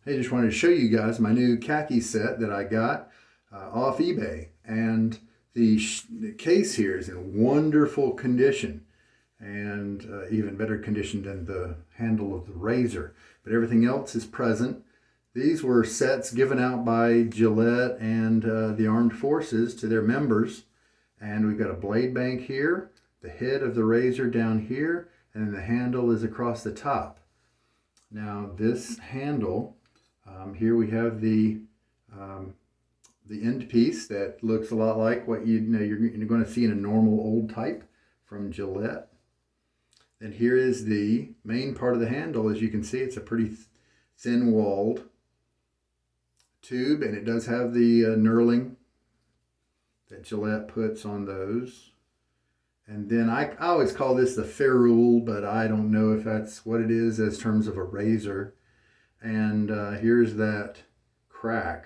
Hey, just wanted to show you guys my new khaki set that I got off eBay. And the case here is in wonderful condition and even better condition than the handle of the razor. But everything else is present. These were sets given out by Gillette and the Armed Forces to their members. And we've got a blade bank here, the head of the razor down here, and then the handle is across the top. Now this handle, here we have the end piece that looks a lot like what you're going to see in a normal old type from Gillette. Then here is the main part of the handle. As you can see, it's a pretty thin-walled tube, and it does have the knurling that Gillette puts on those. And then I always call this the ferrule, but I don't know if that's what it is as terms of a razor. And here's that crack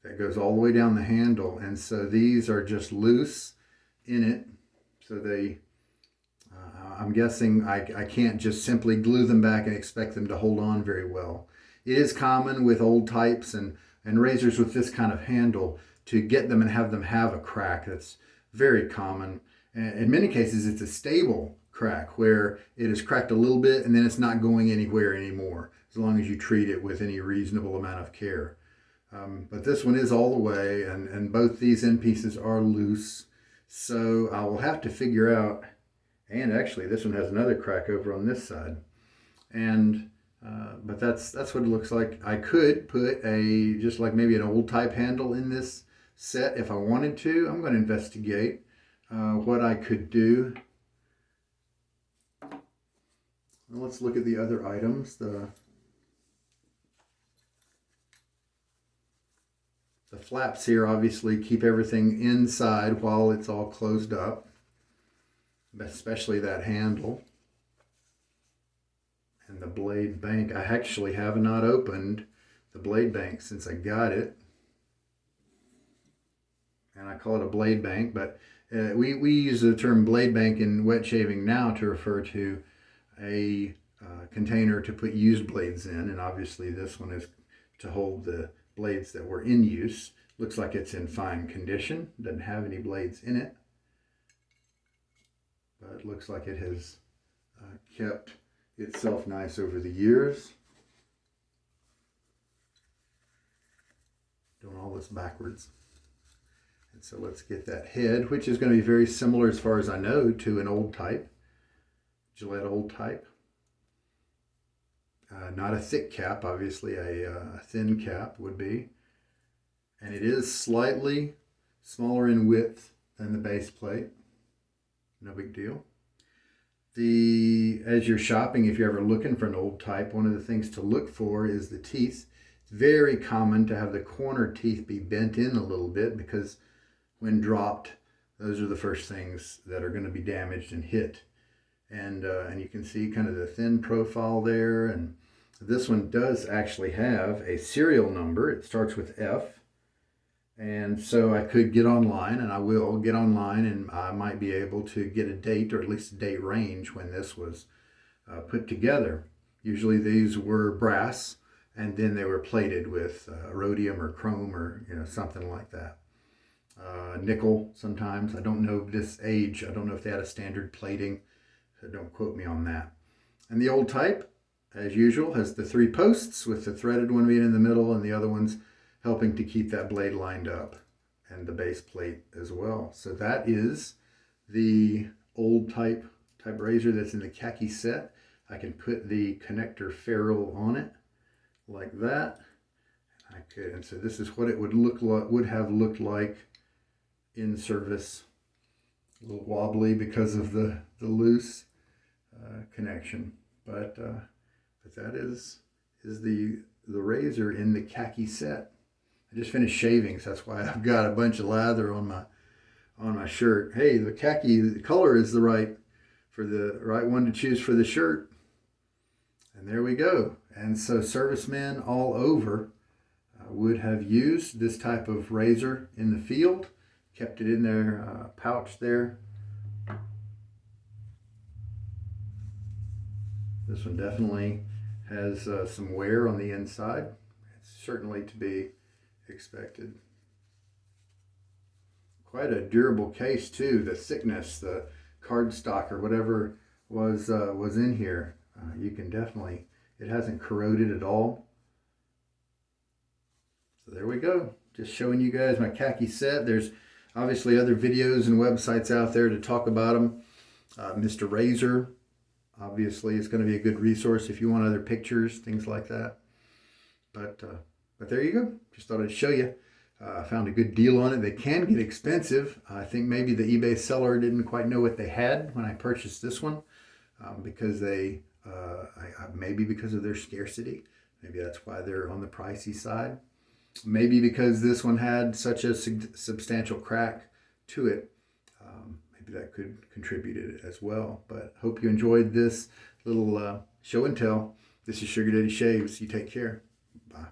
that goes all the way down the handle. And so these are just loose in it. So they, I'm guessing I can't just simply glue them back and expect them to hold on very well. It is common with old types and razors with this kind of handle to get them and have them have a crack. That's very common. And in many cases, it's a stable crack where it is cracked a little bit and then it's not going anywhere anymore, as long as you treat it with any reasonable amount of care. But this one is all the way, and both these end pieces are loose. So I will have to figure out, and actually this one has another crack over on this side. And but that's what it looks like. I could put just like maybe an old type handle in this set if I wanted to. I'm going to investigate what I could do. Well, let's look at the other items. The flaps here obviously keep everything inside while it's all closed up, especially that handle. And the blade bank, I actually have not opened the blade bank since I got it. And I call it a blade bank, but we use the term blade bank in wet shaving now to refer to a container to put used blades in. And obviously this one is to hold the blades that were in use. Looks like it's in fine condition. Doesn't have any blades in it. But it looks like it has kept itself nice over the years. Doing all this backwards. And so let's get that head, which is going to be very similar as far as I know to an old type, Gillette old type. Not a thick cap, obviously a thin cap would be. And it is slightly smaller in width than the base plate. No big deal. As you're shopping, if you're ever looking for an old type, one of the things to look for is the teeth. It's very common to have the corner teeth be bent in a little bit because when dropped, those are the first things that are going to be damaged and hit. And you can see kind of the thin profile there. And this one does actually have a serial number. It starts with F. And so I could get online, and I will get online, and I might be able to get a date, or at least a date range, when this was put together. Usually these were brass, and then they were plated with rhodium or chrome or something like that. Nickel sometimes. I don't know this age. I don't know if they had a standard plating. So don't quote me on that. And the old type, as usual, has the 3 posts with the threaded one being in the middle and the other ones helping to keep that blade lined up, and the base plate as well. So that is the old type razor that's in the khaki set. I can put the connector ferrule on it like that. I could, and so this is what it would have looked like in service. A little wobbly because of the loose connection, but that is the razor in the khaki set. I just finished shaving, so that's why I've got a bunch of lather on my shirt. Hey, the khaki color is the right one to choose for the shirt. And there we go. And so servicemen all over would have used this type of razor in the field, kept it in their pouch there. This one definitely has some wear on the inside. certainly to be expected. Quite a durable case too. The thickness, the cardstock or whatever was in here, you can definitely, it hasn't corroded at all. So there we go. Just showing you guys my khaki set. There's obviously other videos and websites out there to talk about them. Mr. Razor obviously is going to be a good resource if you want other pictures, things like that. But there you go. Just thought I'd show you. I found a good deal on it. They can get expensive. I think maybe the eBay seller didn't quite know what they had when I purchased this one, because they maybe because of their scarcity. Maybe that's why they're on the pricey side. Maybe because this one had such a substantial crack to it. Maybe that could contribute it as well. But hope you enjoyed this little show and tell. This is Sugar Daddy Shaves. You take care. Bye.